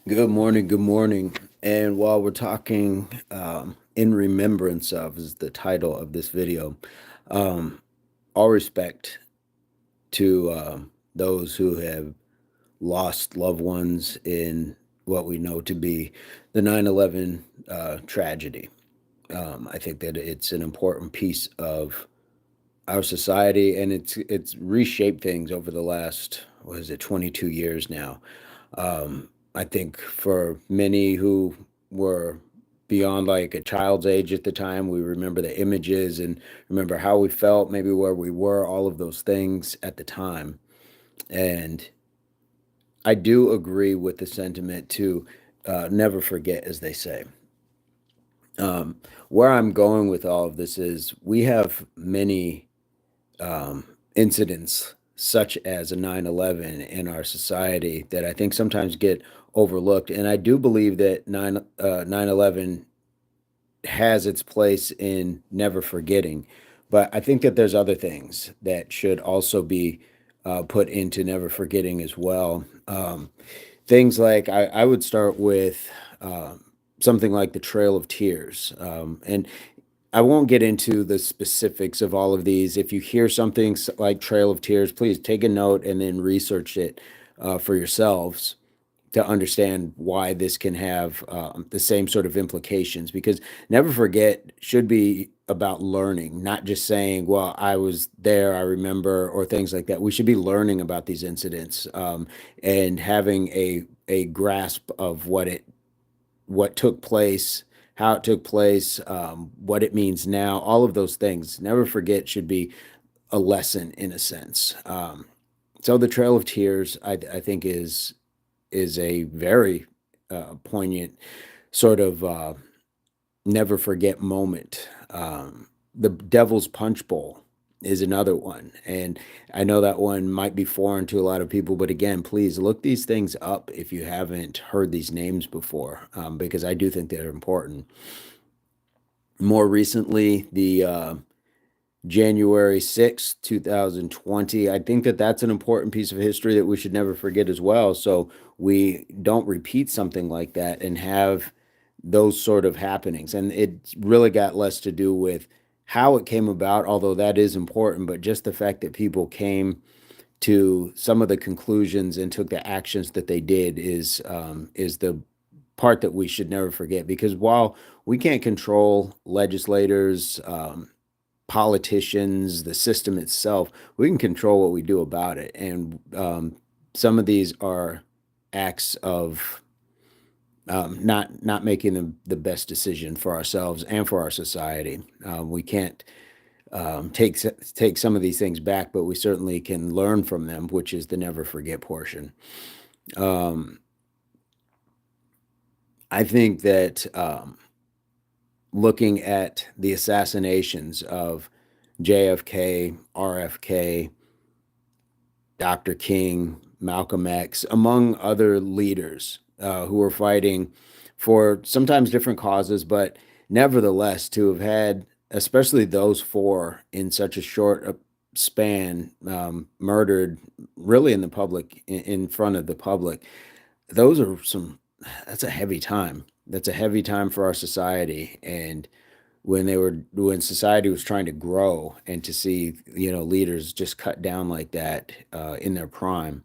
Good morning. Good morning. And while we're talking, in remembrance of is the title of this video. Um, all respect to those who have lost loved ones in what we know to be the 9/11 tragedy. I think that it's an important piece of our society, and it's reshaped things over the last, what is it, 22 years now. I think for many who were beyond like a child's age at the time, we remember the images and remember how we felt, maybe where we were, all of those things at the time. And I do agree with the sentiment to never forget, as they say. Um, where I'm going with all of this is we have many incidents such as a 9/11 in our society that I think sometimes get overlooked. And I do believe that 9/11 has its place in never forgetting. But I think that there's other things that should also be put into never forgetting as well. Things like I would start with something like the Trail of Tears. And I won't get into the specifics of all of these. If you hear something like Trail of Tears, please take a note and then research it for yourselves to understand why this can have the same sort of implications. Because never forget should be about learning, not just saying, well, I was there, I remember, or things like that. We should be learning about these incidents and having a grasp of what took place, how it took place, what it means now, all of those things. Never forget should be a lesson in a sense. So the Trail of Tears, I think, is a very poignant sort of never forget moment. The Devil's Punch Bowl is another one. And I know that one might be foreign to a lot of people, but again, please look these things up if you haven't heard these names before, because I do think they're important. More recently, the January 6th, 2020. I think that that's an important piece of history that we should never forget as well. So we don't repeat something like that and have those sort of happenings. And it really got less to do with how it came about, although that is important, but just the fact that people came to some of the conclusions and took the actions that they did is the part that we should never forget. Because while we can't control legislators, politicians, the system itself, we can control what we do about it. And some of these are acts of not making the best decision for ourselves and for our society. We can't take some of these things back, but we certainly can learn from them, which is the never forget portion. Um, I think that looking at the assassinations of JFK, RFK, Dr. King, Malcolm X, among other leaders who were fighting for sometimes different causes, but nevertheless to have had, especially those four, in such a short span, murdered really in the public, in front of the public. Those are some. That's a heavy time. That's a heavy time for our society, and when society was trying to grow and to see leaders just cut down like that in their prime.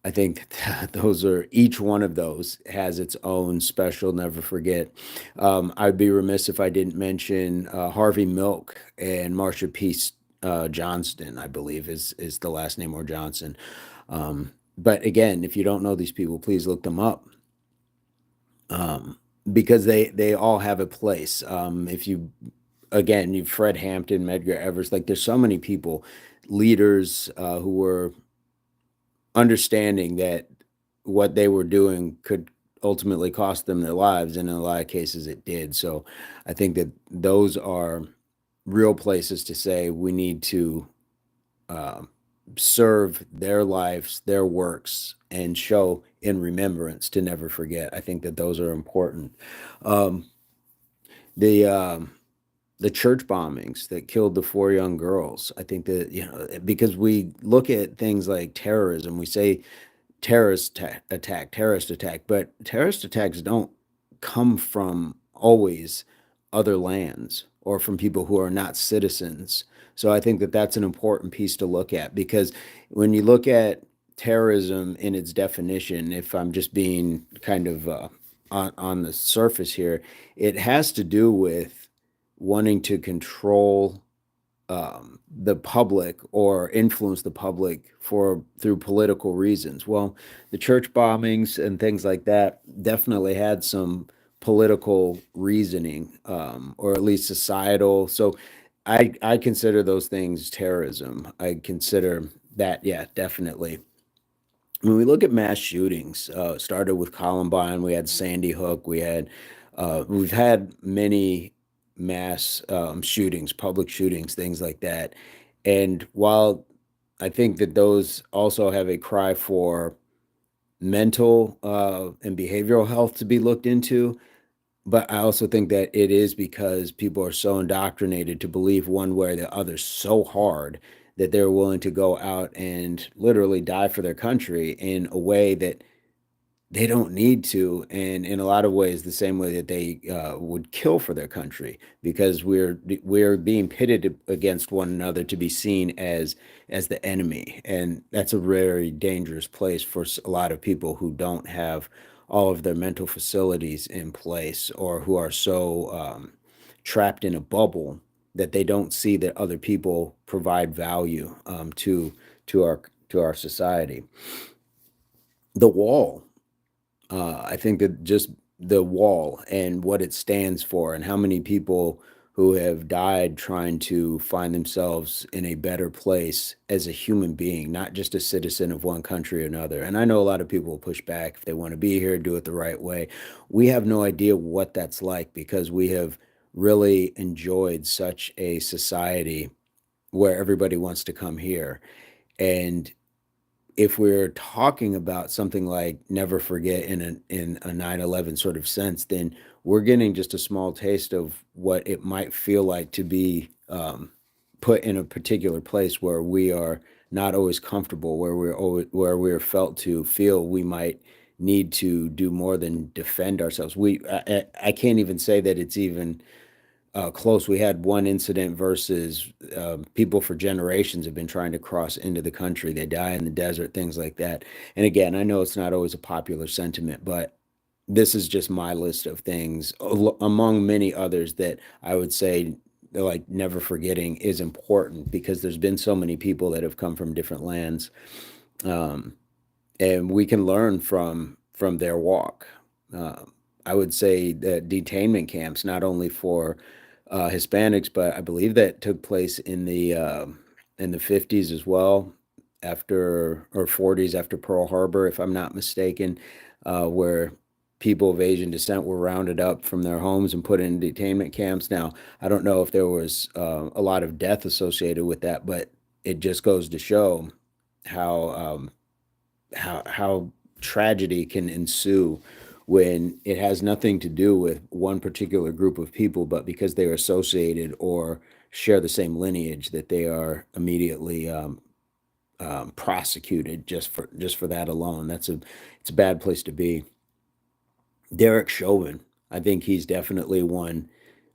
I think those are, each one of those has its own special never forget. I'd be remiss if I didn't mention Harvey Milk and Marsha Peace Johnston, I believe is the last name, or Johnson. But again, if you don't know these people, please look them up, because they all have a place. If you again, you Fred Hampton, Medgar Evers, like there's so many people, leaders who were understanding that what they were doing could ultimately cost them their lives, and in a lot of cases it did. So I think that those are real places to say we need to uh, serve their lives, their works, and show in remembrance to never forget. I think that those are important. Um, the the church bombings that killed the four young girls. I think that because we look at things like terrorism, we say terrorist attack, but terrorist attacks don't come from always other lands or from people who are not citizens. So I think that that's an important piece to look at, because when you look at terrorism in its definition, if I'm just being kind of on the surface here, it has to do with wanting to control the public or influence the public for through political reasons. Well, the church bombings and things like that definitely had some political reasoning, or at least societal. So I consider those things terrorism. I consider that, yeah, definitely. When we look at mass shootings, started with Columbine, we had Sandy Hook, we've had many mass shootings, public shootings, things like that. And while I think that those also have a cry for mental and behavioral health to be looked into, but I also think that it is because people are so indoctrinated to believe one way or the other so hard that they're willing to go out and literally die for their country in a way that they don't need to, and in a lot of ways, the same way that they would kill for their country, because we're being pitted against one another to be seen as the enemy, and that's a very dangerous place for a lot of people who don't have all of their mental facilities in place, or who are so trapped in a bubble that they don't see that other people provide value to our society. The wall, I think that just the wall and what it stands for, and how many people who have died trying to find themselves in a better place as a human being, not just a citizen of one country or another. And I know a lot of people will push back if they want to be here, do it the right way. We have no idea what that's like, because we have really enjoyed such a society where everybody wants to come here. And if we're talking about something like never forget in a 9/11 sort of sense, then we're getting just a small taste of what it might feel like to be put in a particular place where we are not always comfortable, where we're felt to feel we might need to do more than defend ourselves. I can't even say that it's even close. We had one incident versus people for generations have been trying to cross into the country. They die in the desert, things like that. And again, I know it's not always a popular sentiment, but this is just my list of things among many others that I would say, like, never forgetting is important, because there's been so many people that have come from different lands. Um, and we can learn from their walk. Uh, I would say that detainment camps, not only for Hispanics, but I believe that took place in the 50s as well, after, or 40s, after Pearl Harbor, if I'm not mistaken, where people of Asian descent were rounded up from their homes and put in detainment camps. Now, I don't know if there was a lot of death associated with that, but it just goes to show how how tragedy can ensue when it has nothing to do with one particular group of people, but because they are associated or share the same lineage, that they are immediately prosecuted just for that alone. It's a bad place to be. Derek Chauvin, I think he's definitely one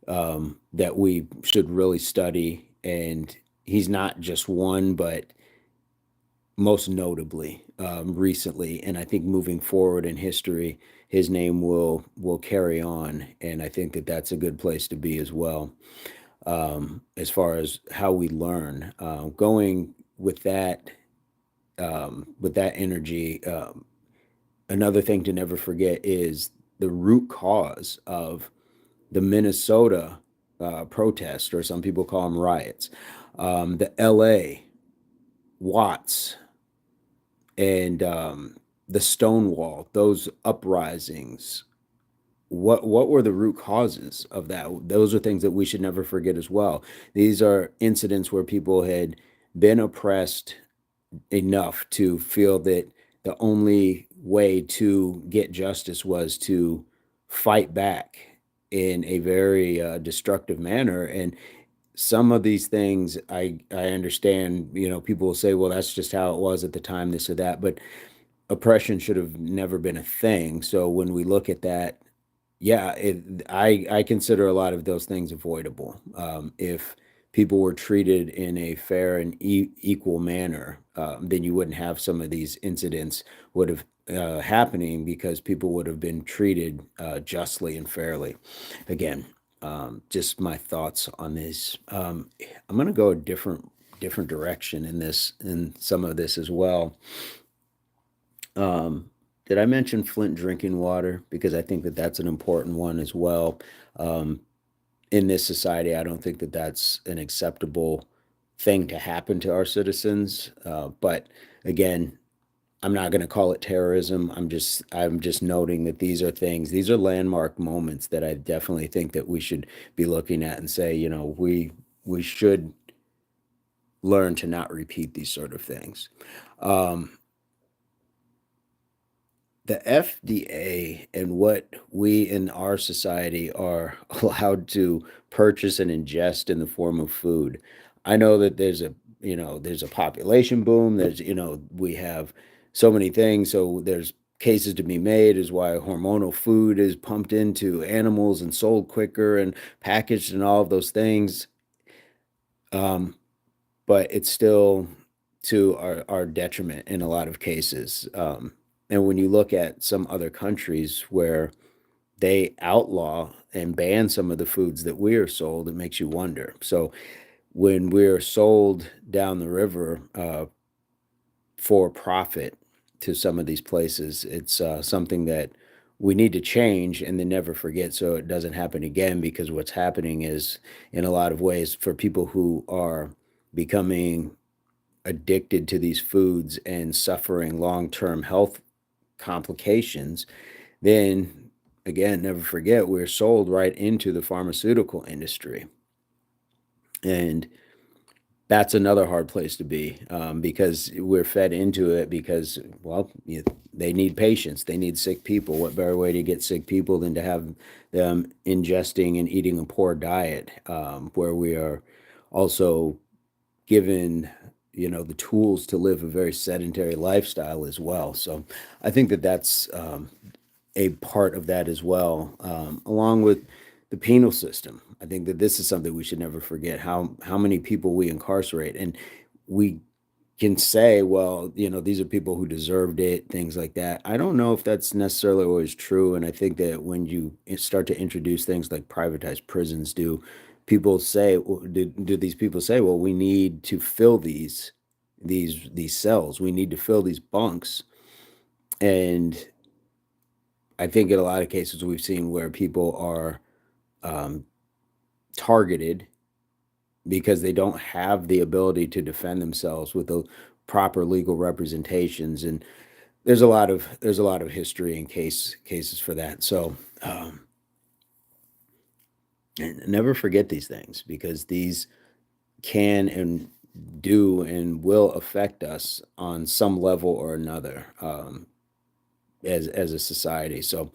that we should really study, and he's not just one, but most notably recently, and I think moving forward in history, his name will carry on, and I think that that's a good place to be as well. As far as how we learn, going with that energy, another thing to never forget is the root cause of the Minnesota protest, or some people call them riots, the L.A. Watts, and the Stonewall, those uprisings. What were the root causes of that? Those are things that we should never forget as well. These are incidents where people had been oppressed enough to feel that the only way to get justice was to fight back in a very destructive manner. And some of these things, I understand, people will say, well, that's just how it was at the time, this or that, but oppression should have never been a thing. So when we look at that, yeah, I consider a lot of those things avoidable. If people were treated in a fair and equal manner, then you wouldn't have some of these incidents would have happening because people would have been treated justly and fairly. Again, just my thoughts on this. I'm going to go a different direction in this in some of this as well. Um, did I mention Flint drinking water? Because I think that that's an important one as well. Um, in this society, I don't think that that's an acceptable thing to happen to our citizens. But again, I'm not going to call it terrorism. I'm just noting that these are landmark moments that I definitely think that we should be looking at and say, we should learn to not repeat these sort of things. Um, the FDA and what we in our society are allowed to purchase and ingest in the form of food. I know that there's a population boom. We have so many things. So there's cases to be made is why hormonal food is pumped into animals and sold quicker and packaged and all of those things. Um, but it's still to our detriment in a lot of cases. And when you look at some other countries where they outlaw and ban some of the foods that we are sold, it makes you wonder. So when we're sold down the river for profit to some of these places, it's something that we need to change and then never forget so it doesn't happen again. Because what's happening is, in a lot of ways, for people who are becoming addicted to these foods and suffering long-term health complications, then again, never forget, we're sold right into the pharmaceutical industry. And that's another hard place to be, because we're fed into it because, well, they need patients, they need sick people. What better way to get sick people than to have them ingesting and eating a poor diet, where we are also given the tools to live a very sedentary lifestyle as well. So I think that that's a part of that as well, along with the penal system. I think that this is something we should never forget, how many people we incarcerate. And we can say, well, these are people who deserved it, things like that. I don't know if that's necessarily always true. And I think that when you start to introduce things like privatized prisons, do people say, do these people say, well, we need to fill these cells, we need to fill these bunks? And I think in a lot of cases we've seen where people are um, targeted because they don't have the ability to defend themselves with the proper legal representations. And there's a lot of history and cases for that. So and never forget these things, because these can and do and will affect us on some level or another, as a society. So,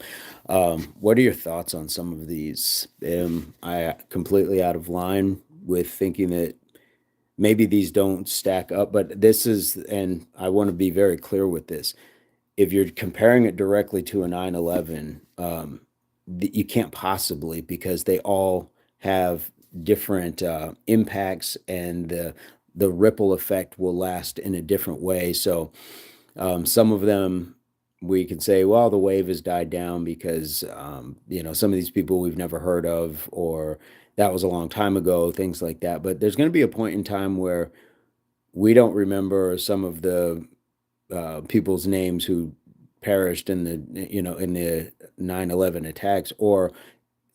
what are your thoughts on some of these? Am I completely out of line with thinking that maybe these don't stack up? But this is, and I want to be very clear with this. If you're comparing it directly to a 9/11, you can't possibly, because they all have different impacts, and the ripple effect will last in a different way. So some of them we can say, well, the wave has died down because, some of these people we've never heard of, or that was a long time ago, things like that. But there's going to be a point in time where we don't remember some of the people's names who perished in the 9/11 attacks. Or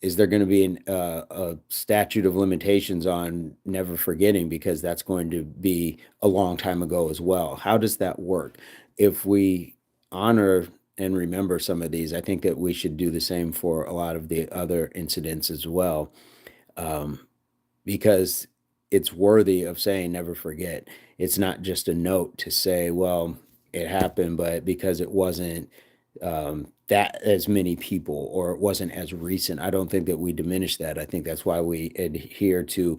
is there going to be a statute of limitations on never forgetting, because that's going to be a long time ago as well? How does that work? If we honor and remember some of these, I think that we should do the same for a lot of the other incidents as well, um, because it's worthy of saying never forget. It's not just a note to say, well, it happened, but because it wasn't that as many people, or it wasn't as recent, I don't think that we diminish that. I think that's why we adhere to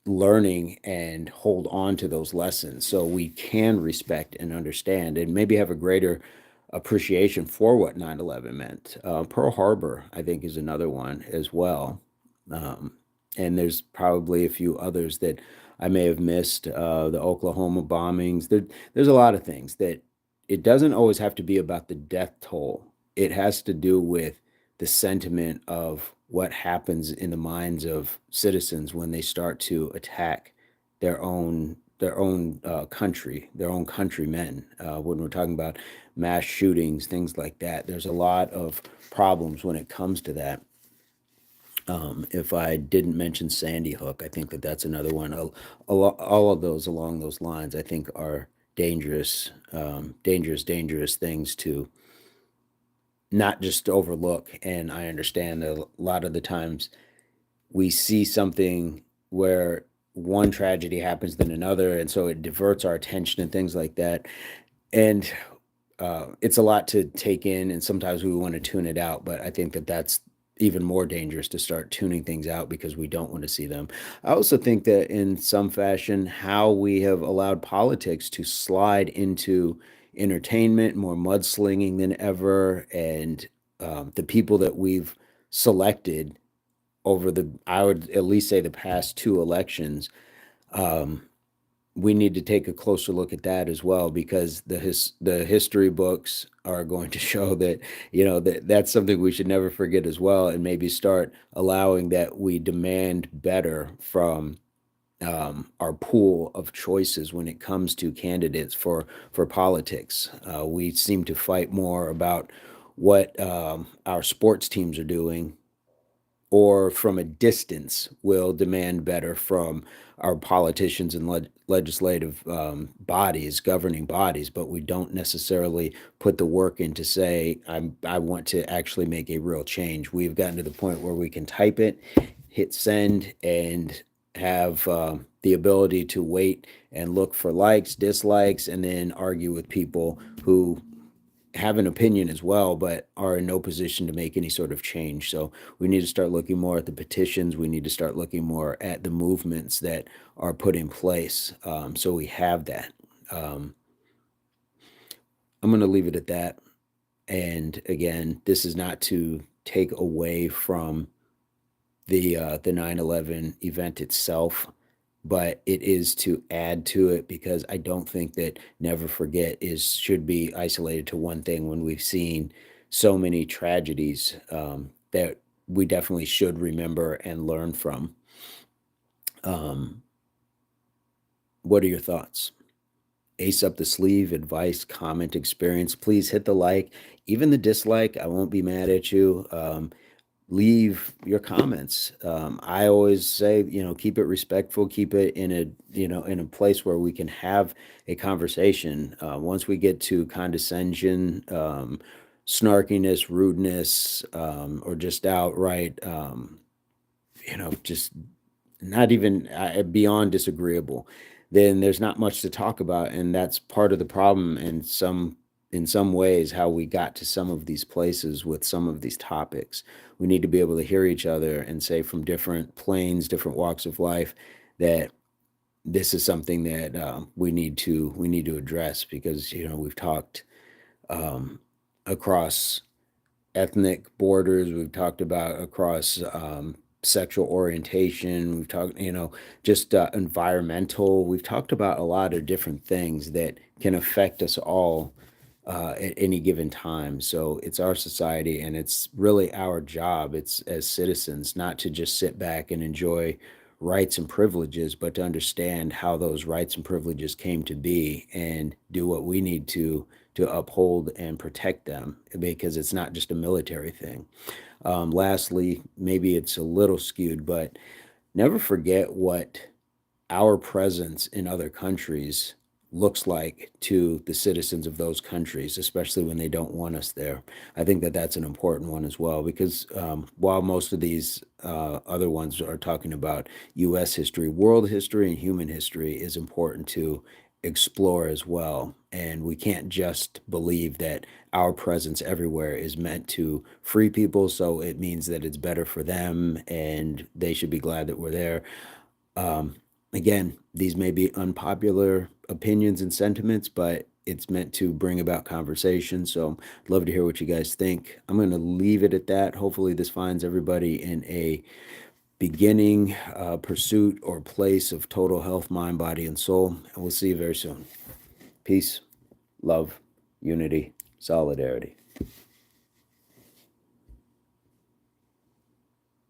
learning and hold on to those lessons so we can respect and understand and maybe have a greater appreciation for what 9/11 meant. Pearl Harbor, I think, is another one as well. Um, and there's probably a few others that I may have missed. The Oklahoma bombings. There's a lot of things that it doesn't always have to be about the death toll. It has to do with the sentiment of what happens in the minds of citizens when they start to attack their own country, their own countrymen. When we're talking about mass shootings, things like that, there's a lot of problems when it comes to that. If I didn't mention Sandy Hook, I think that that's another one. All of those along those lines, I think, are dangerous, dangerous things to not just overlook. And I understand that a lot of the times we see something where one tragedy happens than another, and so it diverts our attention and things like that. And it's a lot to take in, and sometimes we want to tune it out. But I think that that's even more dangerous to start tuning things out because we don't want to see them. I also think that in some fashion, how we have allowed politics to slide into entertainment, more mudslinging than ever, and the people that we've selected over the, I would at least say, the past two elections, um, we need to take a closer look at that as well because the history books are going to show that that's something we should never forget as well, and maybe start allowing that we demand better from our pool of choices when it comes to candidates for politics. We seem to fight more about what our sports teams are doing, or from a distance will demand better from our politicians and legislative bodies, governing bodies, but we don't necessarily put the work in to say, I want to actually make a real change. We've gotten to the point where we can type it, hit send, and have the ability to wait and look for likes, dislikes, and then argue with people who have an opinion as well, but are in no position to make any sort of change. So we need to start looking more at the petitions. We need to start looking more at the movements that are put in place. So we have that. Um, I'm going to leave it at that. And again, this is not to take away from the 9/11 event itself, but it is to add to it because I don't think that never forget is should be isolated to one thing when we've seen so many tragedies that we definitely should remember and learn from. Um, what are your thoughts? Ace up the sleeve, advice, comment, experience. Please hit the like, even the dislike. I won't be mad at you. Leave your comments. I always say, keep it respectful, keep it in a place where we can have a conversation. Once we get to condescension, snarkiness, rudeness, or just outright, just not even beyond disagreeable, then there's not much to talk about, and that's part of the problem. And in some ways, how we got to some of these places with some of these topics, we need to be able to hear each other and say from different planes, different walks of life, that this is something that we need to address because we've talked um, across ethnic borders. We've talked about across sexual orientation. We've talked, just environmental. We've talked about a lot of different things that can affect us all at any given time. So it's our society, and it's really our job. It's as citizens not to just sit back and enjoy rights and privileges, but to understand how those rights and privileges came to be and do what we need to uphold and protect them because it's not just a military thing. Lastly, maybe it's a little skewed, but never forget what our presence in other countries looks like to the citizens of those countries, especially when they don't want us there. I think that that's an important one as well, because while most of these other ones are talking about U.S. history, world history and human history is important to explore as well. And we can't just believe that our presence everywhere is meant to free people, so it means that it's better for them and they should be glad that we're there. Again, these may be unpopular opinions and sentiments, but it's meant to bring about conversation. So I'd love to hear what you guys think. I'm going to leave it at that. Hopefully, this finds everybody in a beginning pursuit or place of total health, mind, body, and soul. And we'll see you very soon. Peace, love, unity, solidarity.